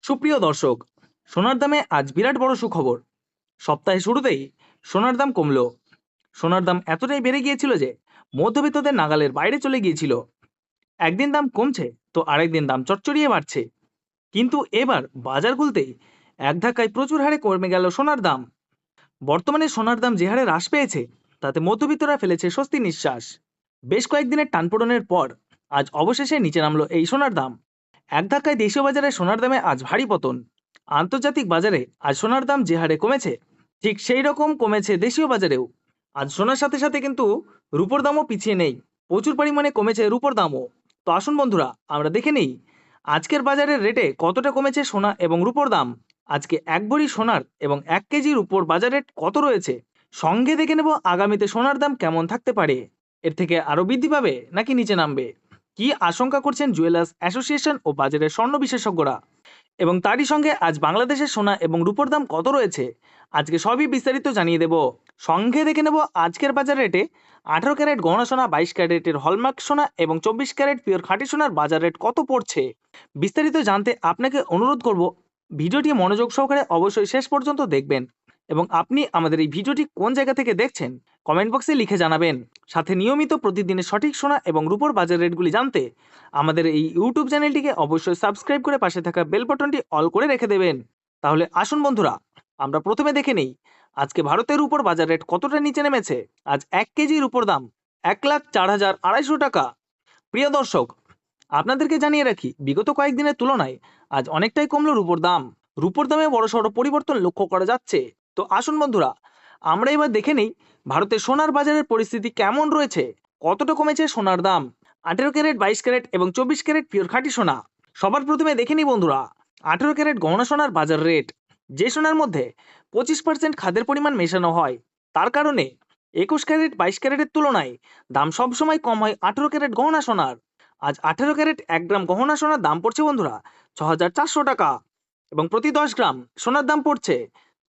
সুপ্রিয় দর্শক, সোনার দামে আজ বিরাট বড় সুখবর। সপ্তাহের শুরুতেই সোনার দাম কমলো। সোনার দাম এতটাই বেড়ে গিয়েছিল যে মধ্যবিত্তদের নাগালের বাইরে চলে গিয়েছিল। একদিন দাম কমছে তো আরেকদিন দাম চচ্চড়িয়ে বাড়ছে। কিন্তু এবার বাজার খুলতেই এক ধাক্কায় প্রচুর হারে কমে গেল সোনার দাম। বর্তমানে সোনার দাম যে হারে হ্রাস পেয়েছে তাতে মধ্যবিত্তরা ফেলেছে স্বস্তি নিঃশ্বাস। বেশ কয়েকদিনের টানপোড়েনের পর আজ অবশেষে নিচে নামলো এই সোনার দাম। এক ধাক্কায় দেশীয় বাজারে সোনার দামে আজ ভারী পতন। আন্তর্জাতিক বাজারে আজ সোনার দাম যে হারে কমেছে, ঠিক সেই রকম কমেছে দেশীয় বাজারেও। আজ সোনার সাথে সাথে কিন্তু রূপোর দামও পিছিয়ে নেই, প্রচুর পরিমাণে কমেছে রূপোর দামও। তো আসুন বন্ধুরা, আমরা দেখে নেই আজকের বাজারের রেটে কতটা কমেছে সোনা এবং রূপোর দাম। আজকে এক ভরি সোনার এবং 1 কেজি রূপোর বাজার রেট কত রয়েছে, সঙ্গে দেখে নেব আগামীতে সোনার দাম কেমন থাকতে পারে। এর থেকে আরো বৃদ্ধি পাবে নাকি নিচে নামবে, কি আশঙ্কা করছেন জুয়েলার্স অ্যাসোসিয়েশন ও বাজারের স্বর্ণ বিশেষজ্ঞরা, এবং তারই সঙ্গে আজ বাংলাদেশের সোনা এবং রূপোর দাম কত রয়েছে, আজকে সবই বিস্তারিত জানিয়ে দেব। সঙ্গে দেখে নেব আজকের বাজার রেটে 18 ক্যারেট গহনা সোনা, 22 ক্যারেটের হলমার্ক সোনা এবং 24 ক্যারেট পিওর খাঁটি সোনার বাজার রেট কত পড়ছে। বিস্তারিত জানতে আপনাকে অনুরোধ করব ভিডিওটি মনোযোগ সহকারে অবশ্যই শেষ পর্যন্ত দেখবেন, এবং আপনি আমাদের এই ভিডিওটি কোন জায়গা থেকে দেখছেন কমেন্ট বক্সে লিখে জানাবেন। সাথে নিয়মিত প্রতিদিনের সঠিক সোনা এবং রূপোর বাজার রেটগুলি জানতে আমাদের এই ইউটিউব চ্যানেলটিকে অবশ্যই সাবস্ক্রাইব করে পাশে থাকা বেল বাটনটি অল করে রেখে দেবেন। তাহলে আসুন বন্ধুরা, আমরা প্রথমে দেখে নেই আজকে ভারতের উপর বাজার রেট কতটা নিচে নেমেছে। আজ 1 কেজির উপর দাম 1,04,250 টাকা। প্রিয় দর্শক, আপনাদেরকে জানিয়ে রাখি বিগত কয়েকদিনের তুলনায় আজ অনেকটাই কমলো রূপোর দাম। রূপোর দামে বড়সড় পরিবর্তন লক্ষ্য করা যাচ্ছে। তো আসুন বন্ধুরা, আমরা এবার দেখে নেই ভারতের সোনার বাজারের পরিস্থিতি কেমন রয়েছে, কতটা কমেছে সোনার দাম। 18 ক্যারেট, 22 ক্যারেট এবং 24 ক্যারেট পিওর খাঁটি সোনা। সবার প্রথমে দেখে নিই বন্ধুরা 18 ক্যারেট গহনা সোনার বাজার রেট। যে সোনার মধ্যে 25% খাদের পরিমাণ মেশানো হয়, তার কারণে 21 ক্যারেট, 22 ক্যারেটের তুলনায় দাম সবসময় কম হয় 18 ক্যারেট গহনা সোনার। আজ 18 ক্যারেট 1 গ্রাম গহনা সোনার দাম পড়ছে বন্ধুরা 6,400 টাকা, এবং প্রতি 10 গ্রাম সোনার দাম পড়ছে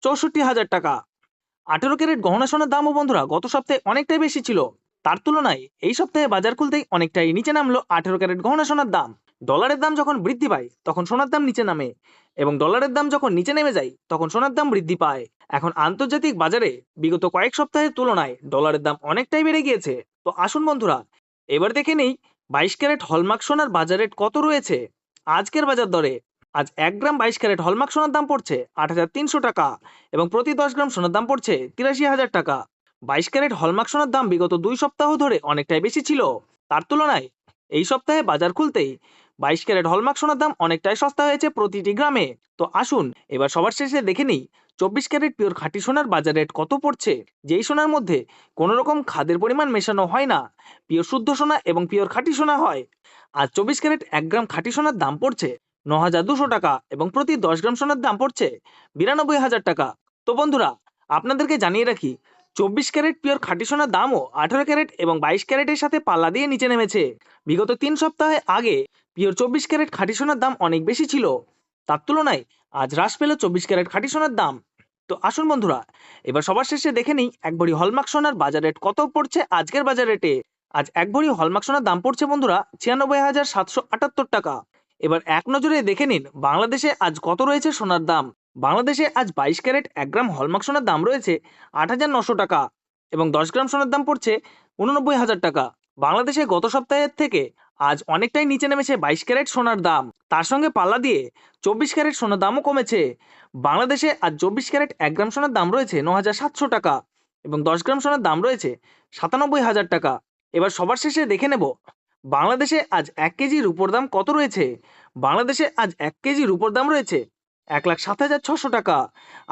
64,000 টাকা। 18 ক্যারেট গহনা সোনার দামও বন্ধুরা গত সপ্তাহে অনেকটাই বেশি ছিল, তার তুলনায় এই সপ্তাহে বাজার খুলতেই অনেকটাই নিচে নামলো 18 ক্যারেট গহনা সোনার দাম। ডলারের দাম যখন বৃদ্ধি পায় তখন সোনার দাম নিচে নামে, এবং ডলারের দাম যখন নিচে নেমে যায় তখন সোনার দাম বৃদ্ধি পায়। এখন আন্তর্জাতিক বাজারে বিগত কয়েক সপ্তাহের তুলনায় ডলারের দাম অনেকটাই বেড়ে গিয়েছে। তো আসুন বন্ধুরা, এবার দেখে নেই 22 ক্যারেট হলমার্ক সোনার বাজার রেট কত রয়েছে আজকের বাজার দরে। আজ 1 গ্রাম 22 ক্যারেট হলমার্ক সোনার দাম পড়ছে 8,300 টাকা, এবং প্রতি 10 গ্রাম সোনার দাম পড়ছে 83,000 টাকা। 22 ক্যারেট হলমার্ক সোনার দাম বিগত 2 সপ্তাহ ধরে অনেকটাই বেশি ছিল, তার তুলনায় এই সপ্তাহে বাজার খুলতেই 22 ক্যারেট হলমার্ক সোনার দাম অনেকটাই সস্তা হয়েছে প্রতিটি গ্রামে। তো আসুন এবার সবার শেষে দেখে নিই 24 ক্যারেট পিওর খাঁটি সোনার বাজার রেট কত পড়ছে, যেই সোনার মধ্যে কোনো রকম খাদের পরিমাণ মেশানো হয় না, পিওর শুদ্ধ সোনা এবং পিওর খাঁটি সোনা হয়। আজ 24 ক্যারেট 1 গ্রাম খাঁটি সোনার দাম পড়ছে 9,200 টাকা, এবং প্রতি 10 গ্রাম সোনার দাম পড়ছে 92,000 টাকা। তো বন্ধুরা, আপনাদেরকে জানিয়ে রাখি 24 ক্যারেট পিওর খাঁটি সোনার দামও 18 ক্যারেট এবং 22 ক্যারেটের সাথে পাল্লা দিয়ে নিচে নেমেছে। বিগত 3 সপ্তাহে আগে পিওর 24 ক্যারেট খাঁটি সোনার দাম অনেক বেশি ছিল, তার তুলনায় আজ হ্রাস পেল 24 ক্যারেট খাঁটি সোনার দাম। তো আসুন বন্ধুরা, এবার সবার শেষে দেখে নিই এক ভরি হলমার্ক সোনার বাজার রেট কত পড়ছে আজকের বাজার রেটে। আজ এক ভরি হলমার্ক সোনার দাম পড়ছে বন্ধুরা 96,778 টাকা। এবার এক নজরে দেখে নিন বাংলাদেশে আজ কত রয়েছে সোনার দাম। বাংলাদেশে আজ 22 ক্যারেট 1 গ্রাম হলমার্ক সোনার দাম রয়েছে 8,900 টাকা, এবং 10 গ্রাম সোনার দাম পড়ছে 89,000 টাকা। বাংলাদেশে গত সপ্তাহের থেকে আজ অনেকটাই নিচে নেমেছে 22 ক্যারেট সোনার দাম, তার সঙ্গে পাল্লা দিয়ে 24 ক্যারেট সোনার দামও কমেছে। বাংলাদেশে আজ 24 ক্যারেট 1 গ্রাম সোনার দাম রয়েছে 9,700 টাকা, এবং 10 গ্রাম সোনার দাম রয়েছে 97,000 টাকা। এবার সবার শেষে দেখে নেব বাংলাদেশে আজ 1 কেজি রূপোর দাম কত রয়েছে। বাংলাদেশে আজ 1 কেজি রূপোর দাম রয়েছে 1,07,600 টাকা।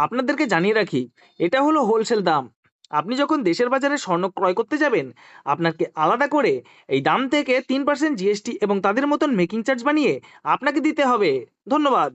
আপনাদেরকে জানিয়ে রাখি এটা হলো হোলসেল দাম। আপনি যখন দেশের বাজারে স্বর্ণ ক্রয় করতে যাবেন, আপনাকে আলাদা করে এই দাম থেকে 3% জিএসটি এবং তাদের মতন মেকিং চার্জ বানিয়ে আপনাকে দিতে হবে। ধন্যবাদ।